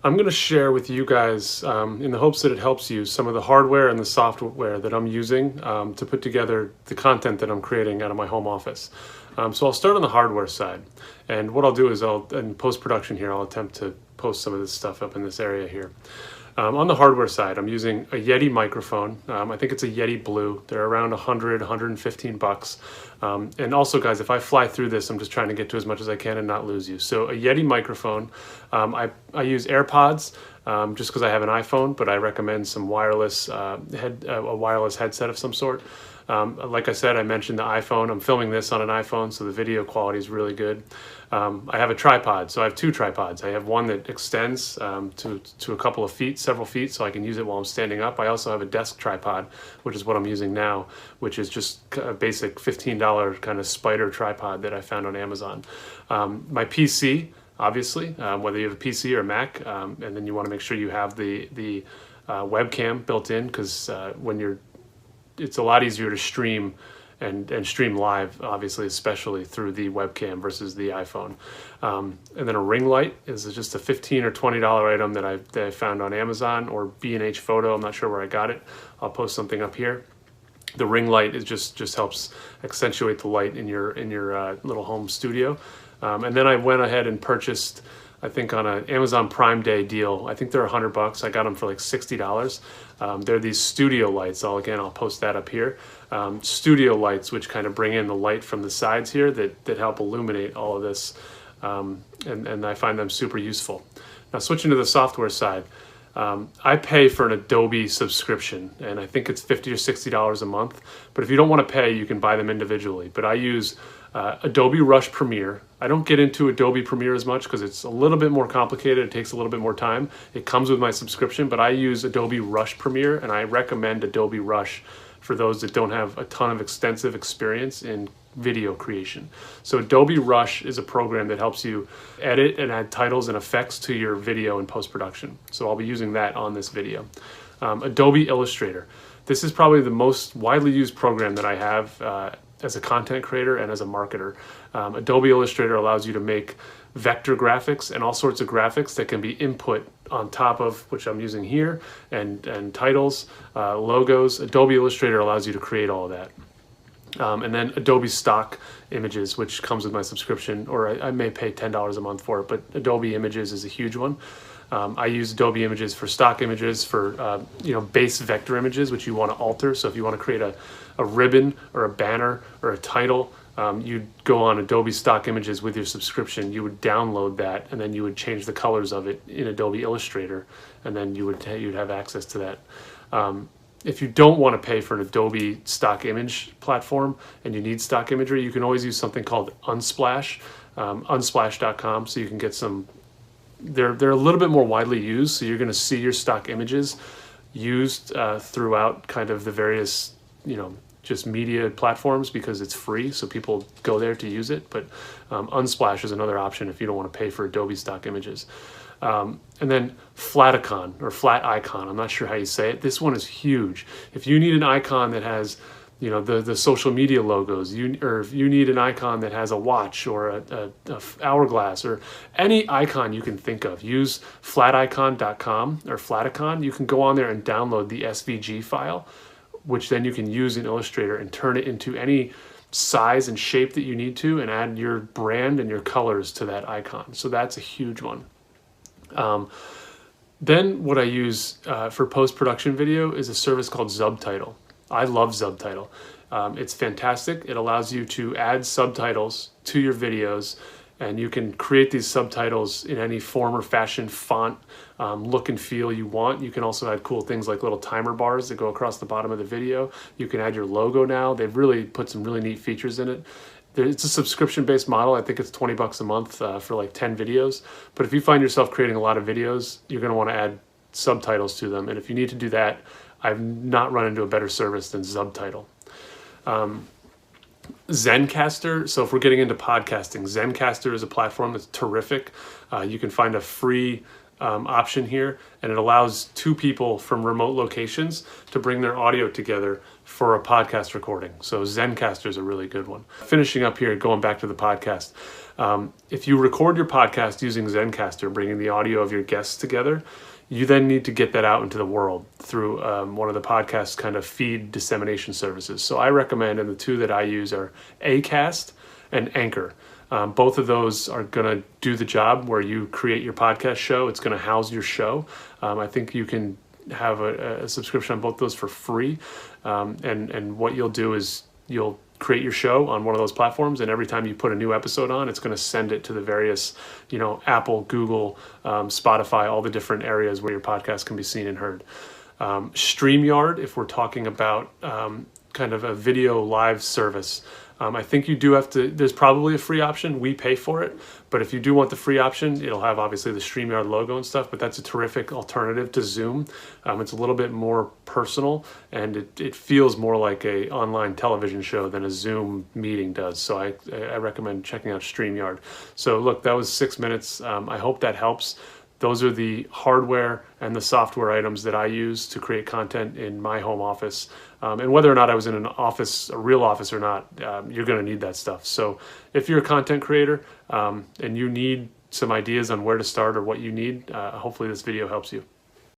I'm going to share with you guys, in the hopes that it helps you, some of the hardware and the software that I'm using to put together the content that I'm creating out of my home office. So I'll start on the hardware side. And what I'll do is in post-production here, I'll attempt to post some of this stuff up in this area here. On the hardware side, I'm using a Yeti microphone. I think it's a Yeti Blue. They're around 100, 115 bucks. And also, guys, if I fly through this, I'm just trying to get to as much as I can and not lose you. So a Yeti microphone. I use AirPods just because I have an iPhone, but I recommend some wireless a wireless headset of some sort. Like I said, I mentioned the iPhone. I'm filming this on an iPhone, so the video quality is really good. I have a tripod, so I have two tripods. I have one that extends to a couple of feet, several feet, so I can use it while I'm standing up. I also have a desk tripod, which is what I'm using now, which is just a basic $15 kind of spider tripod that I found on Amazon. My PC, obviously, whether you have a PC or a Mac, and then you want to make sure you have the webcam built in, because it's a lot easier to stream and stream live, obviously, especially through the webcam versus the iPhone. And then a ring light is just a $15 or $20 item that I found on Amazon or B&H Photo. I'm not sure where I got it. I'll post something up here. The ring light is just helps accentuate the light in your little home studio. And then I went ahead and purchased, I think on an Amazon Prime Day deal, I think they're $100. I got them for like $60. They're these studio lights. I'll post that up here. Studio lights, which kind of bring in the light from the sides here that help illuminate all of this. And I find them super useful. Now switching to the software side, I pay for an Adobe subscription, and I think it's $50 or $60 a month. But if you don't want to pay, you can buy them individually. But I use Adobe Rush Premiere. I don't get into Adobe Premiere as much because it's a little bit more complicated. It takes a little bit more time. It comes with my subscription, but I use Adobe Rush Premiere, and I recommend Adobe Rush for those that don't have a ton of extensive experience in video creation. So Adobe Rush is a program that helps you edit and add titles and effects to your video in post-production. So I'll be using that on this video. Adobe Illustrator. This is probably the most widely used program that I have as a content creator and as a marketer. Adobe Illustrator allows you to make vector graphics and all sorts of graphics that can be input on top of, which I'm using here, and titles, logos. Adobe Illustrator allows you to create all of that. And then Adobe Stock Images, which comes with my subscription, or I may pay $10 a month for it, but Adobe Images is a huge one. I use Adobe Images for stock images, for base vector images, which you want to alter. So if you want to create a ribbon or a banner or a title, you'd go on Adobe Stock Images with your subscription. You would download that, and then you would change the colors of it in Adobe Illustrator, and then you'd have access to that. If you don't want to pay for an Adobe stock image platform and you need stock imagery, you can always use something called Unsplash, unsplash.com. So you can get some, they're a little bit more widely used. So you're going to see your stock images used throughout kind of the various, just media platforms, because it's free. So people go there to use it. But Unsplash is another option if you don't want to pay for Adobe stock images. And then Flaticon or Flat Icon, I'm not sure how you say it. This one is huge. If you need an icon that has, the social media logos, or if you need an icon that has a watch or a hourglass or any icon you can think of, use flaticon.com or Flaticon. You can go on there and download the SVG file, which then you can use in Illustrator and turn it into any size and shape that you need to, and add your brand and your colors to that icon. So that's a huge one. Then what I use for post-production video is a service called Subtitle. I love Subtitle. It's fantastic. It allows you to add subtitles to your videos, and you can create these subtitles in any form or fashion, font, look and feel you want. You can also add cool things like little timer bars that go across the bottom of the video. You can add your logo now. They've really put some really neat features in it. It's a subscription-based model. I think it's $20 a month for like 10 videos. But if you find yourself creating a lot of videos, you're going to want to add subtitles to them. And if you need to do that, I've not run into a better service than Subtitle. Zencastr. So if we're getting into podcasting, Zencastr is a platform that's terrific. You can find a free option here, and it allows two people from remote locations to bring their audio together for a podcast recording. So Zencastr is a really good one. Finishing up here, going back to the podcast. If you record your podcast using Zencastr, bringing the audio of your guests together, you then need to get that out into the world through one of the podcast kind of feed dissemination services. So I recommend, and the two that I use are Acast and Anchor. Both of those are going to do the job where you create your podcast show. It's going to house your show. I think you can have a subscription on both those for free. And what you'll do is you'll create your show on one of those platforms, and every time you put a new episode on, it's going to send it to the various, Apple, Google, Spotify, all the different areas where your podcast can be seen and heard. StreamYard, if we're talking about kind of a video live service, I think you do have to, there's probably a free option. We pay for it. But if you do want the free option, it'll have obviously the StreamYard logo and stuff, but that's a terrific alternative to Zoom. It's a little bit more personal, and it feels more like a online television show than a Zoom meeting does. So I recommend checking out StreamYard. So look, that was 6 minutes. I hope that helps. Those are the hardware and the software items that I use to create content in my home office. And whether or not I was in an office, a real office or not, you're going to need that stuff. So if you're a content creator and you need some ideas on where to start or what you need, hopefully this video helps you.